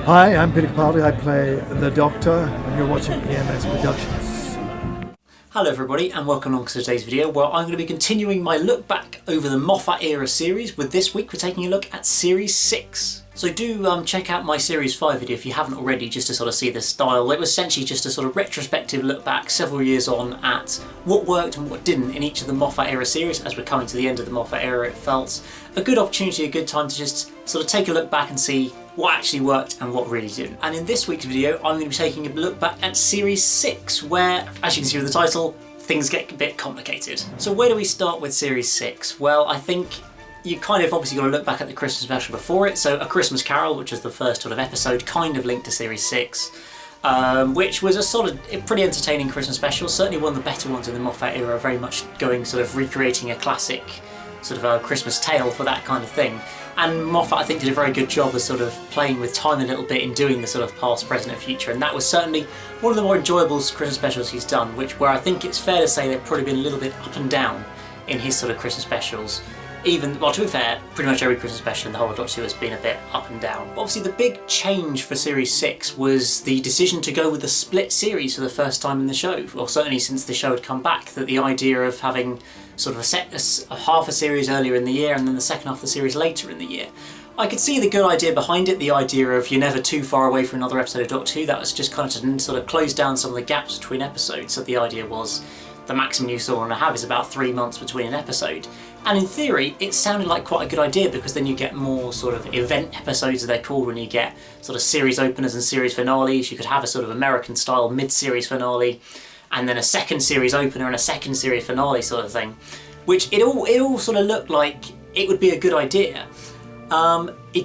Hi, I'm Peter Capaldi. I play the Doctor, and you're watching EMS Productions. Hello everybody and welcome along to today's video where I'm going to be continuing my look back over the Moffat era series, with this week we're taking a look at Series 6. So do check out my Series 5 video if you haven't already, just to sort of see the style. It was essentially just a sort of retrospective look back several years on at what worked and what didn't in each of the Moffat era series. As we're coming to the end of the Moffat era, it felt a good opportunity, a good time to just sort of take a look back and see what actually worked and what really didn't. And in this week's video I'm going to be taking a look back at Series 6, where, as you can see with the title, things get a bit complicated. So where do we start with Series 6? Well, I think you kind of obviously got to look back at the Christmas special before it. So A Christmas Carol, which was the first sort of episode, kind of linked to Series 6, which was a pretty entertaining Christmas special, certainly one of the better ones in the Moffat era, very much going sort of recreating a classic sort of a Christmas tale for that kind of thing. And Moffat, I think, did a very good job of sort of playing with time a little bit in doing the sort of past, present and future, and that was certainly one of the more enjoyable Christmas specials he's done, where I think it's fair to say they've probably been a little bit up and down in his sort of Christmas specials. Even, well, to be fair, pretty much every Christmas special in the whole of Doctor Who has been a bit up and down. But obviously the big change for Series 6 was the decision to go with a split series for the first time in the show, or certainly since the show had come back, that the idea of having sort of a half a series earlier in the year and then the second half of the series later in the year. I could see the good idea behind it, the idea of you're never too far away from another episode of Doctor Who. That was just kind of to sort of close down some of the gaps between episodes. So the idea was the maximum you still want to have is about 3 months between an episode. And in theory, it sounded like quite a good idea, because then you get more sort of event episodes, as they're called, when you get sort of series openers and series finales. You could have a sort of American style mid-series finale, and then a second series opener and a second series finale sort of thing, which it all sort of looked like it would be a good idea.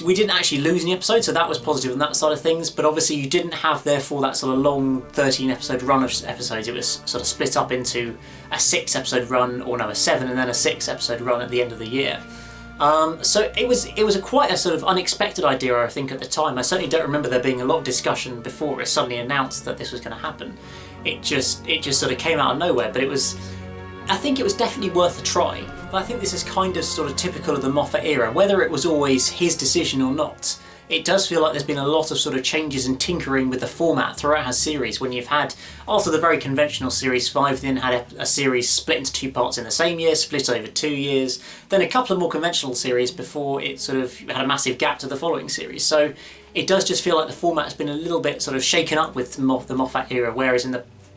We didn't actually lose any episodes, so that was positive on that side of things, but obviously you didn't have, therefore, that sort of long 13 episode run of episodes. It was sort of split up into a 6 episode run, or no, a 7 and then a 6 episode run at the end of the year. So it was quite a sort of unexpected idea, I think, at the time. I certainly don't remember there being a lot of discussion before it suddenly announced that this was going to happen. It just sort of came out of nowhere, but I think it was definitely worth a try. But I think this is kind of sort of typical of the Moffat era, whether it was always his decision or not. It does feel like there's been a lot of sort of changes and tinkering with the format throughout his series, when you've had, after the very conventional Series 5, then had a series split into 2 parts in the same year, split over 2 years, then a couple of more conventional series before it sort of had a massive gap to the following series. So it does just feel like the format's been a little bit sort of shaken up with the Moffat era, whereas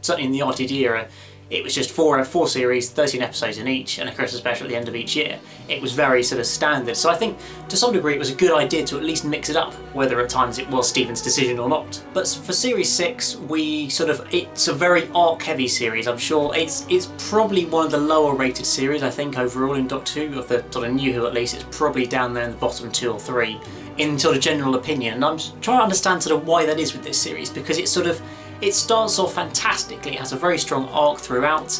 certainly in the RTD era, it was just four series, 13 episodes in each, and a Christmas special at the end of each year. It was very sort of standard. So I think, to some degree, it was a good idea to at least mix it up, whether at times it was Stephen's decision or not. But for Series 6, it's a very arc-heavy series. I'm sure it's probably one of the lower rated series, I think, overall in Doctor Who, of the sort of New Who at least. It's probably down there in the bottom 2 or 3, in sort of general opinion. And I'm trying to understand sort of why that is with this series, because it starts off fantastically, it has a very strong arc throughout.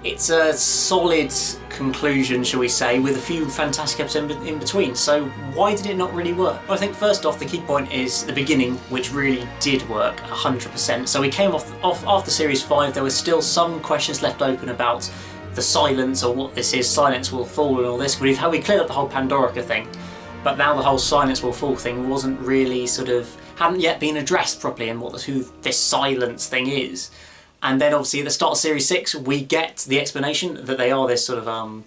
It's a solid conclusion, shall we say, with a few fantastic episodes in between. So why did it not really work? Well, I think first off, the key point is the beginning, which really did work 100%. So we came off after Series 5, there were still some questions left open about the silence, or what this is, silence will fall and all this. We cleared up the whole Pandorica thing, but now the whole silence will fall thing wasn't really hadn't yet been addressed properly, and who this silence thing is. And then obviously at the start of Series 6 we get the explanation that they are this sort of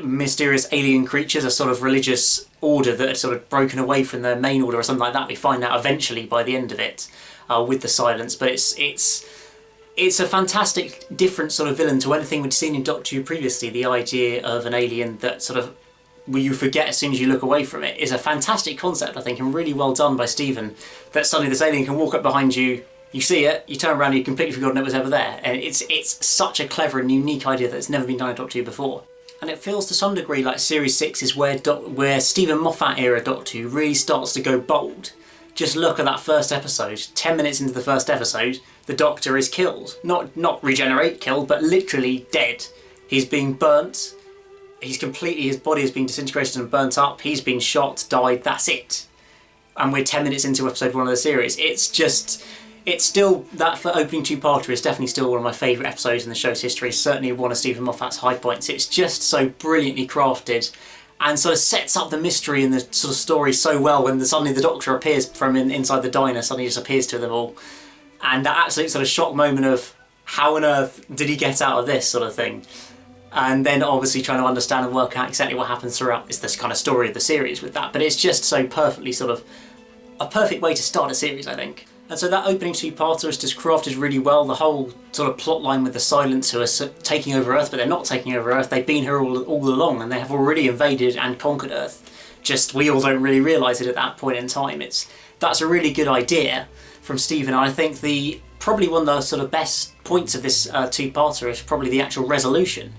mysterious alien creatures, a sort of religious order that had sort of broken away from their main order or something like that. We find out eventually by the end of it with the silence, but it's a fantastic different sort of villain to anything we'd seen in Doctor Who previously. The idea of an alien that sort of you forget as soon as you look away from it is a fantastic concept, I think, and really well done by Stephen, that suddenly this alien can walk up behind you, you see it, you turn around and you've completely forgotten it was ever there. And it's such a clever and unique idea that's never been done in Doctor Who before. And it feels to some degree like Series 6 is where Stephen Moffat era Doctor Who really starts to go bold. Just look at that first episode. 10 minutes into the first episode, the Doctor is killed. Not regenerate, killed, but literally dead. He's being burnt. His body has been disintegrated and burnt up. He's been shot, died, that's it. And we're 10 minutes into episode 1 of the series. It's still, that for opening 2-parter is definitely still one of my favourite episodes in the show's history. Certainly one of Stephen Moffat's high points. It's just so brilliantly crafted and sort of sets up the mystery and the sort of story so well when suddenly the Doctor appears from inside the diner, suddenly just appears to them all. And that absolute sort of shock moment of how on earth did he get out of this sort of thing. And then obviously trying to understand and work out exactly what happens throughout is this kind of story of the series with that. But it's just so perfectly sort of a perfect way to start a series, I think. And so that opening two-parter is just crafted really well. The whole sort of plot line with the Silents who are taking over Earth, but they're not taking over Earth. They've been here all along, and they have already invaded and conquered Earth. Just we all don't really realise it at that point in time. That's a really good idea from Stephen. And I think probably one of the sort of best points of this two-parter is probably the actual resolution,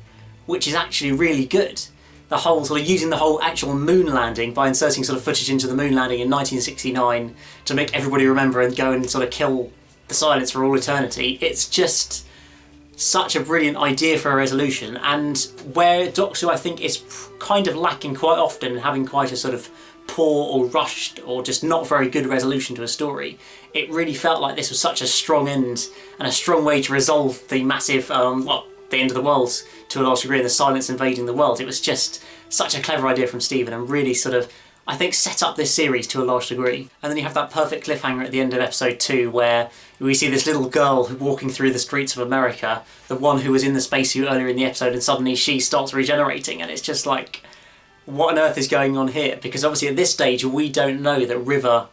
which is actually really good. The whole sort of using the whole actual moon landing by inserting sort of footage into the moon landing in 1969 to make everybody remember and go and sort of kill the Silents for all eternity. It's just such a brilliant idea for a resolution, and where Doctor Who I think is kind of lacking quite often, having quite a sort of poor or rushed or just not very good resolution to a story, it really felt like this was such a strong end and a strong way to resolve the massive, the end of the world to a large degree and the Silents invading the world. It was just such a clever idea from Stephen and really sort of, I think, set up this series to a large degree. And then you have that perfect cliffhanger at the end of episode 2 where we see this little girl walking through the streets of America, the one who was in the spacesuit earlier in the episode, and suddenly she starts regenerating, and it's just like, what on earth is going on here? Because obviously at this stage we don't know that River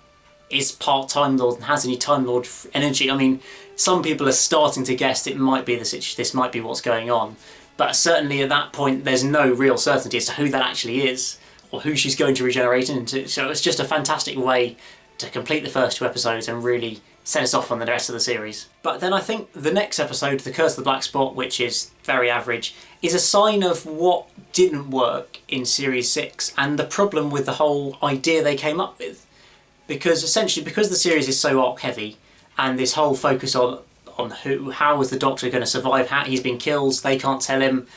is part Time Lord and has any Time Lord energy. I mean, some people are starting to guess it might be this might be what's going on, but certainly at that point there's no real certainty as to who that actually is or who she's going to regenerate into. So it's just a fantastic way to complete the first 2 episodes and really set us off on the rest of the series. But then I think the next episode, The Curse of the Black Spot, which is very average, is a sign of what didn't work in Series 6 and the problem with the whole idea they came up with. Because essentially, because the series is so arc heavy and this whole focus on how is the Doctor going to survive, how he's been killed, they can't tell him,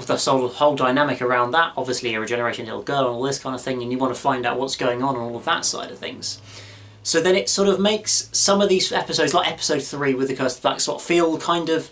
the whole dynamic around that, obviously a regeneration little girl and all this kind of thing, and you want to find out what's going on and all of that side of things. So then it sort of makes some of these episodes, like episode 3 with The Curse of the Black Spot, feel kind of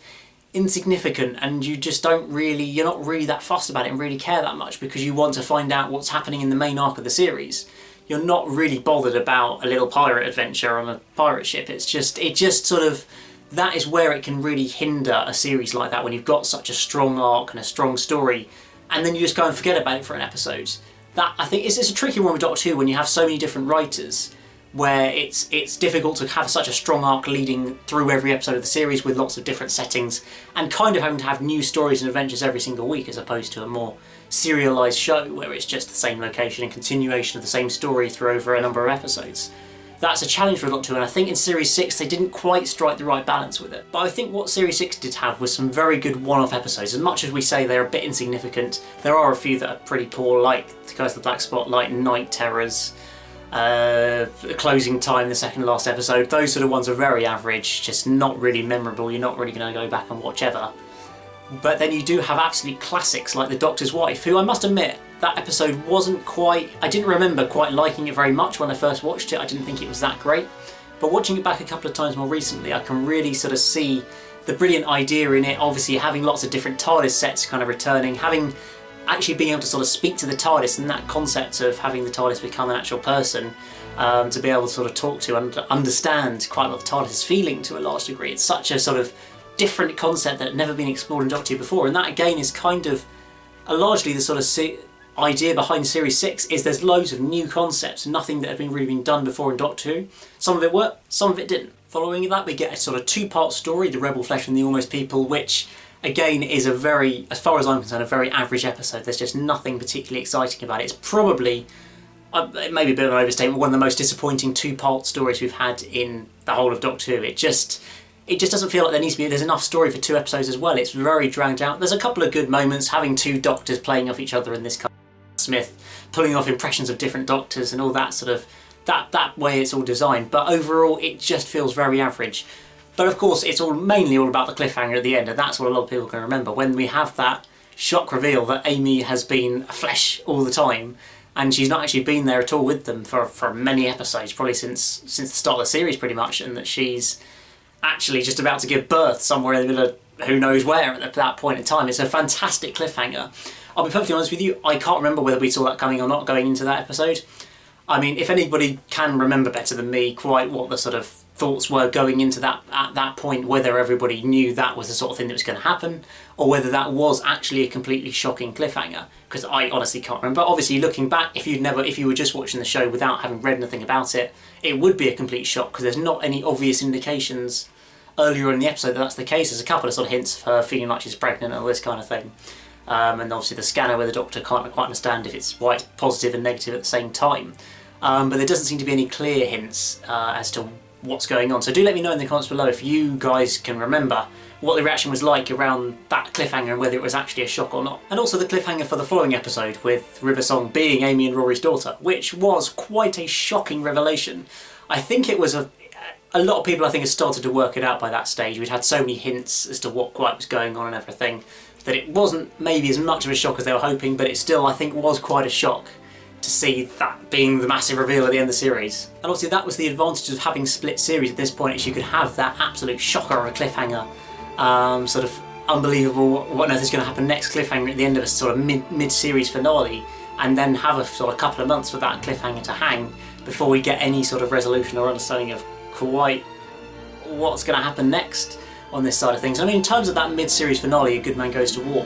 insignificant, and you just you're not really that fussed about it and really care that much because you want to find out what's happening in the main arc of the series. You're not really bothered about a little pirate adventure on a pirate ship. It just sort of, that is where it can really hinder a series like that, when you've got such a strong arc and a strong story, and then you just go and forget about it for an episode. That, I think, it's a tricky one with Doctor Who when you have so many different writers, where it's difficult to have such a strong arc leading through every episode of the series with lots of different settings, and kind of having to have new stories and adventures every single week, as opposed to a more serialised show where it's just the same location and continuation of the same story through over a number of episodes. That's a challenge for Doctor Who, and I think in Series 6 they didn't quite strike the right balance with it. But I think what Series 6 did have was some very good one-off episodes. As much as we say they're a bit insignificant, there are a few that are pretty poor, like The Curse of the Black Spot, like Night Terrors, Closing Time, the second last episode. Those sort of ones are very average, just not really memorable. You're not really going to go back and watch ever. But then you do have absolute classics like The Doctor's Wife, who I must admit, that episode wasn't quite, I didn't remember quite liking it very much when I first watched it. I didn't think it was that great. But watching it back a couple of times more recently, I can really sort of see the brilliant idea in it. Obviously having lots of different TARDIS sets kind of returning, having actually being able to sort of speak to the TARDIS, and that concept of having the TARDIS become an actual person, to be able to sort of talk to and understand quite what the TARDIS is feeling to a large degree. It's such a sort of different concept that had never been explored in Doctor Who before, and that again is kind of largely the sort of idea behind Series 6, is there's loads of new concepts, nothing that had really been done before in Doctor Who. Some of it worked, some of it didn't. Following that we get a sort of 2-part story, The Rebel Flesh and the Almost People, which again is a very, as far as I'm concerned, a very average episode. There's just nothing particularly exciting about it. It's probably, it may be a bit of an overstatement, one of the most disappointing 2-part stories we've had in the whole of Doctor Who. It just doesn't feel like there's enough story for 2 episodes as well. It's very dragged out. There's a couple of good moments, having 2 doctors playing off each other in this kind of Smith, pulling off impressions of different doctors and all that sort of, that way it's all designed. But overall it just feels very average. But of course it's mainly all about the cliffhanger at the end, and that's what a lot of people can remember, when we have that shock reveal that Amy has been flesh all the time, and she's not actually been there at all with them for many episodes, probably since the start of the series pretty much, and that she's actually just about to give birth somewhere in the middle of who knows where at that point in time. It's a fantastic cliffhanger. I'll be perfectly honest with you, I can't remember whether we saw that coming or not going into that episode. I mean, if anybody can remember better than me quite what the sort of thoughts were going into that at that point, whether everybody knew that was the sort of thing that was going to happen, or whether that was actually a completely shocking cliffhanger, because I honestly can't remember. Obviously, looking back, if you were just watching the show without having read anything about it, it would be a complete shock, because there's not any obvious indications earlier in the episode that that's the case. There's a couple of sort of hints of her feeling like she's pregnant and all this kind of thing. And obviously the scanner where the doctor can't quite understand if it's why it's positive and negative at the same time. But there doesn't seem to be any clear hints as to what's going on. So do let me know in the comments below if you guys can remember what the reaction was like around that cliffhanger and whether it was actually a shock or not. And also the cliffhanger for the following episode with River Song being Amy and Rory's daughter, which was quite a shocking revelation. I think it was a lot of people I think had started to work it out by that stage. We'd had so many hints as to what quite was going on and everything that it wasn't maybe as much of a shock as they were hoping, but it still I think was quite a shock to see that being the massive reveal at the end of the series. And obviously that was the advantage of having split series at this point, is you could have that absolute shocker or a cliffhanger, sort of unbelievable what on earth is going to happen next cliffhanger at the end of a sort of mid-series finale, and then have a sort of couple of months for that cliffhanger to hang before we get any sort of resolution or understanding of quite what's going to happen next on this side of things. I mean, in terms of that mid-series finale, A Good Man Goes to War,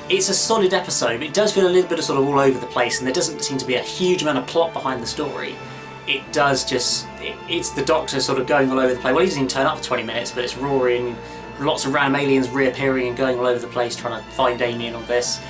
it's a solid episode. It does feel a little bit of sort of all over the place, and there doesn't seem to be a huge amount of plot behind the story. It does just, it's the Doctor sort of going all over the place. Well, he doesn't even turn up for 20 minutes, but it's Rory and lots of random aliens reappearing and going all over the place trying to find Amy and all this.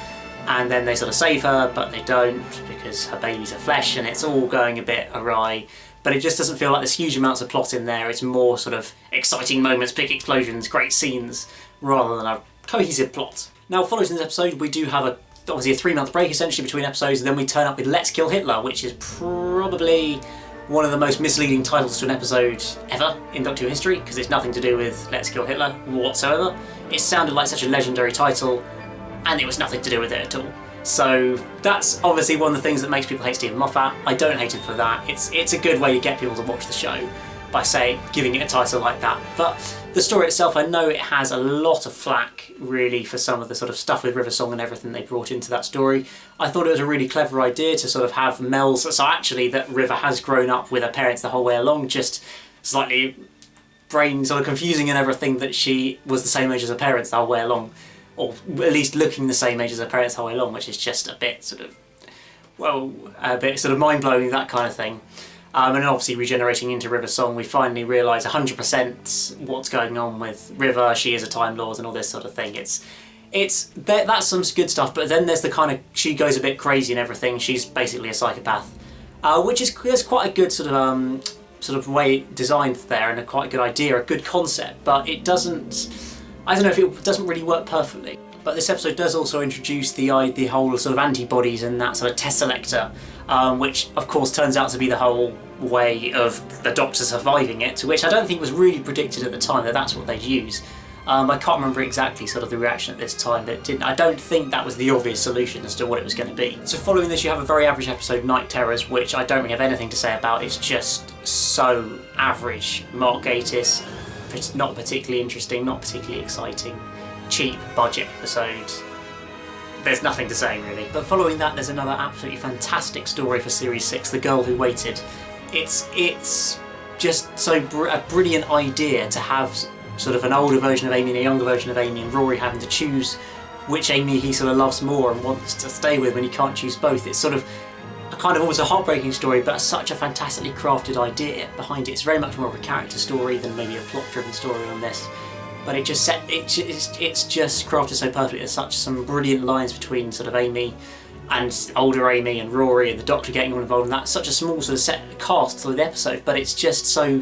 And then they sort of save her, but they don't, because her babies are flesh, and it's all going a bit awry. But it just doesn't feel like there's huge amounts of plot in there. It's more sort of exciting moments, big explosions, great scenes, rather than a cohesive plot. Now, following this episode, we do have obviously a 3-month break essentially between episodes, and then we turn up with Let's Kill Hitler, which is probably one of the most misleading titles to an episode ever in Doctor Who history, because it's nothing to do with Let's Kill Hitler whatsoever. It sounded like such a legendary title, and it was nothing to do with it at all. So that's obviously one of the things that makes people hate Stephen Moffat. I don't hate him for that. It's a good way to get people to watch the show by, say, giving it a title like that. But the story itself, I know it has a lot of flack, really, for some of the sort of stuff with River Song and everything they brought into that story. I thought it was a really clever idea to sort of have Mel's, so actually that River has grown up with her parents the whole way along, just slightly brain sort of confusing and everything, that she was the same age as her parents the whole way along, or at least looking the same age as her parents the whole way along, which is just a bit sort of, well, a bit sort of mind-blowing, that kind of thing. And then obviously regenerating into River Song, we finally realise 100% what's going on with River. She is a Time Lord and all this sort of thing. That's some good stuff, but then there's the kind of, she goes a bit crazy and everything. She's basically a psychopath, which is quite a good sort of way designed there, and a quite good idea, a good concept, but it doesn't, I don't know if it doesn't really work perfectly. But this episode does also introduce the whole sort of antibodies and that sort of test selector, which of course turns out to be the whole way of the Doctor surviving it, which I don't think was really predicted at the time that that's what they'd use. I can't remember exactly sort of the reaction at this time, but it didn't. I don't think that was the obvious solution as to what it was going to be. So following this, you have a very average episode, Night Terrors, which I don't really have anything to say about. It's just so average. Mark Gatiss, it's not particularly interesting, not particularly exciting. Cheap budget episode. There's nothing to say really. But following that, there's another absolutely fantastic story for Series 6, The Girl Who Waited. It's just so a brilliant idea to have sort of an older version of Amy and a younger version of Amy, and Rory having to choose which Amy he sort of loves more and wants to stay with when he can't choose both. It's sort of a kind of almost a heartbreaking story, but such a fantastically crafted idea behind it. It's very much more of a character story than maybe a plot-driven story on this. But it's just crafted so perfectly. There's some brilliant lines between sort of Amy and older Amy and Rory and the Doctor getting all involved in that. Such a small sort of set cast through the episode, but it's just so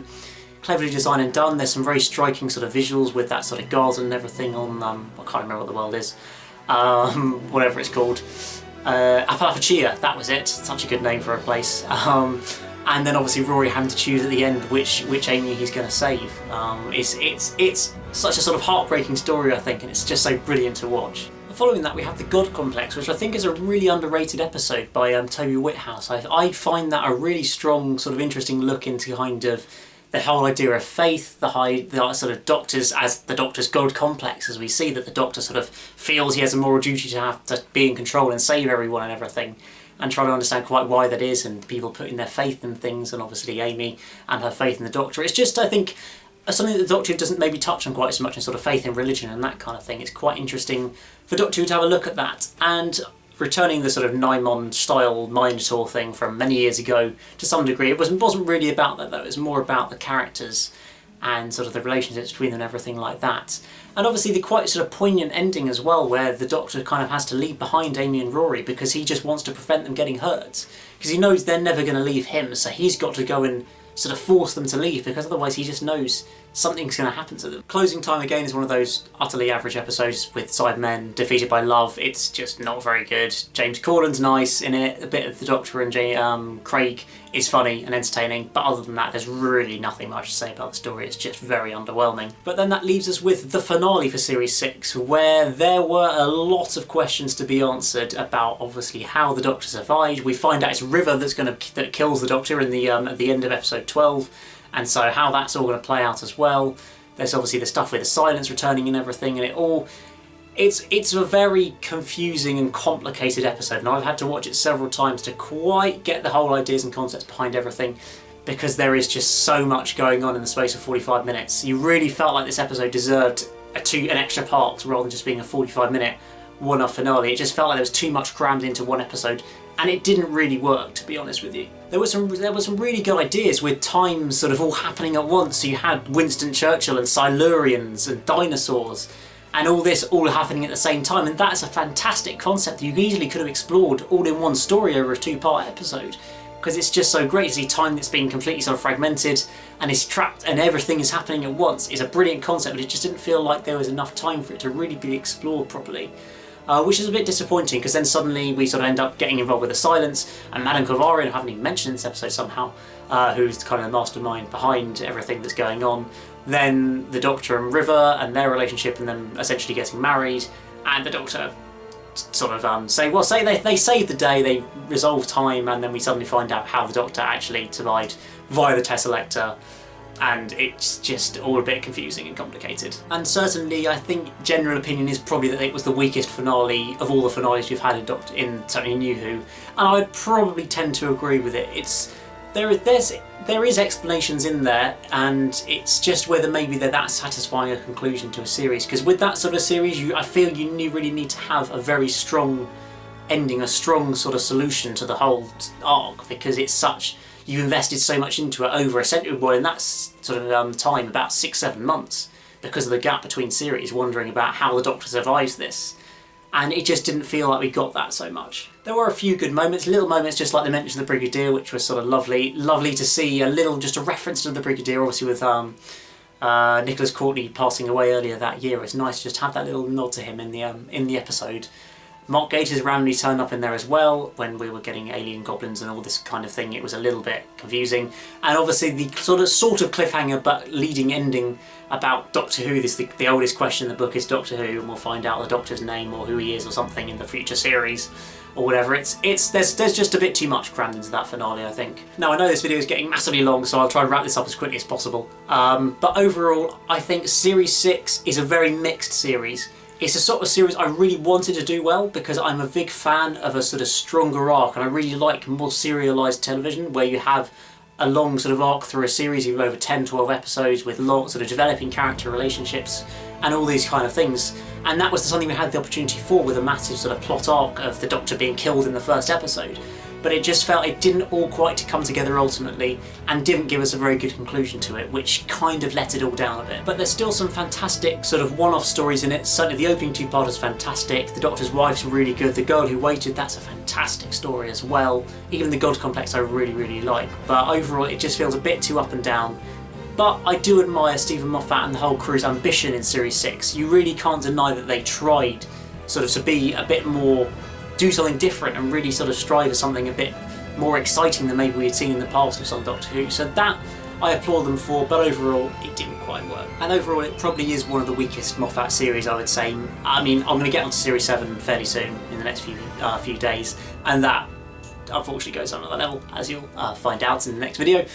cleverly designed and done. There's some very striking sort of visuals with that sort of garden and everything on, I can't remember what the world is, whatever it's called. Apalachia, that was it. Such a good name for a place. And then obviously Rory having to choose at the end which Amy he's going to save. It's such a sort of heartbreaking story, I think, and it's just so brilliant to watch. Following that, we have The God Complex, which I think is a really underrated episode by Toby Whithouse. I find that a really strong, sort of interesting look into kind of the whole idea of faith, the sort of doctors as the Doctor's God complex, as we see that the Doctor sort of feels he has a moral duty to have to be in control and save everyone and everything, and trying to understand quite why that is, and people putting their faith in things, and obviously Amy and her faith in the Doctor. It's just, I think, something that the Doctor doesn't maybe touch on quite so much in sort of faith in religion and that kind of thing. It's quite interesting for Doctor Who to have a look at that, and returning the sort of Naimon style Minotaur thing from many years ago to some degree. It wasn't really about that though, it was more about the characters and sort of the relationships between them and everything like that. And obviously the quite sort of poignant ending as well, where the Doctor kind of has to leave behind Amy and Rory because he just wants to prevent them getting hurt. Because he knows they're never going to leave him, so he's got to go and sort of force them to leave, because otherwise he just knows something's going to happen to them. Closing Time again is one of those utterly average episodes with Cybermen defeated by love. It's just not very good. James Corden's nice in it, a bit of the Doctor and Craig is funny and entertaining, but other than that there's really nothing much to say about the story. It's just very underwhelming. But then that leaves us with the finale for Series 6, where there were a lot of questions to be answered about obviously how the Doctor survived. We find out it's River that kills the Doctor in the at the end of episode 12, and so how that's all going to play out as well. There's obviously the stuff with the silence returning and everything, and it's a very confusing and complicated episode, and I've had to watch it several times to quite get the whole ideas and concepts behind everything, because there is just so much going on in the space of 45 minutes. You really felt like this episode deserved an extra part rather than just being a 45-minute one-off finale. It just felt like there was too much crammed into one episode, and it didn't really work, to be honest with you. There were some really good ideas with time sort of all happening at once. So you had Winston Churchill and Silurians and dinosaurs, and all this all happening at the same time, and that's a fantastic concept that you easily could have explored all in one story over a 2-part episode, because it's just so great to see time that's been completely sort of fragmented and is trapped and everything is happening at once. It's a brilliant concept, but it just didn't feel like there was enough time for it to really be explored properly. Which is a bit disappointing, because then suddenly we sort of end up getting involved with the silence, and Madame Kovarian, I haven't even mentioned in this episode somehow, who's kind of the mastermind behind everything that's going on. Then the Doctor and River and their relationship, and them essentially getting married, and the Doctor sort of they save the day, they resolve time, and then we suddenly find out how the Doctor actually survived via the Tesselector. And it's just all a bit confusing and complicated. And certainly I think general opinion is probably that it was the weakest finale of all the finales we've had in certainly New Who, and I would probably tend to agree with it. There is explanations in there, and it's just whether maybe they're that satisfying a conclusion to a series, because with that sort of series I feel you really need to have a very strong ending, a strong sort of solution to the whole arc, because it's such... You've invested so much into it over a century, well in that sort of time, about 6-7 months, because of the gap between series, wondering about how the Doctor survives this. And it just didn't feel like we got that so much. There were a few good moments, little moments, just like the mention of the Brigadier, which was sort of lovely to see just a reference to the Brigadier, obviously with Nicholas Courtney passing away earlier that year. It's nice to just have that little nod to him in the episode. Mark Gatiss randomly turned up in there as well when we were getting alien goblins and all this kind of thing. It was a little bit confusing. And obviously the sort of cliffhanger but leading ending about Doctor Who. The oldest question in the book is Doctor Who, and we'll find out the Doctor's name or who he is or something in the future series or whatever. There's just a bit too much crammed into that finale, I think. Now I know this video is getting massively long, so I'll try and wrap this up as quickly as possible. But overall, I think Series 6 is a very mixed series. It's a sort of series I really wanted to do well, because I'm a big fan of a sort of stronger arc, and I really like more serialised television where you have a long sort of arc through a series of over 10-12 episodes with long sort of developing character relationships and all these kind of things. And that was something we had the opportunity for with a massive sort of plot arc of the Doctor being killed in the first episode. But it just felt it didn't all quite come together ultimately, and didn't give us a very good conclusion to it, which kind of let it all down a bit. But there's still some fantastic sort of one-off stories in it. Certainly the opening 2-part is fantastic, the Doctor's wife's really good, The Girl Who Waited, that's a fantastic story as well. Even the God Complex I really like, but overall it just feels a bit too up and down. But I do admire Stephen Moffat and the whole crew's ambition in Series 6. You really can't deny that they tried sort of to be a bit more, do something different and really sort of strive for something a bit more exciting than maybe we had seen in the past with some Doctor Who. So that I applaud them for, but overall it didn't quite work. And overall it probably is one of the weakest Moffat series, I would say. I mean, I'm going to get onto Series 7 fairly soon in the next few days, and that unfortunately goes on another level, as you'll find out in the next video.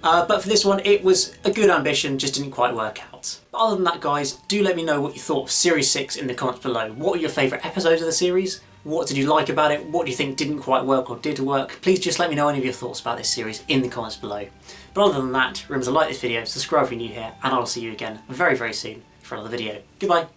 But for this one, it was a good ambition, just didn't quite work out. But other than that, guys, do let me know what you thought of Series 6 in the comments below. What are your favourite episodes of the series? What did you like about it? What do you think didn't quite work or did work? Please just let me know any of your thoughts about this series in the comments below. But other than that, remember to like this video, subscribe if you're new here, and I'll see you again very, very soon for another video. Goodbye.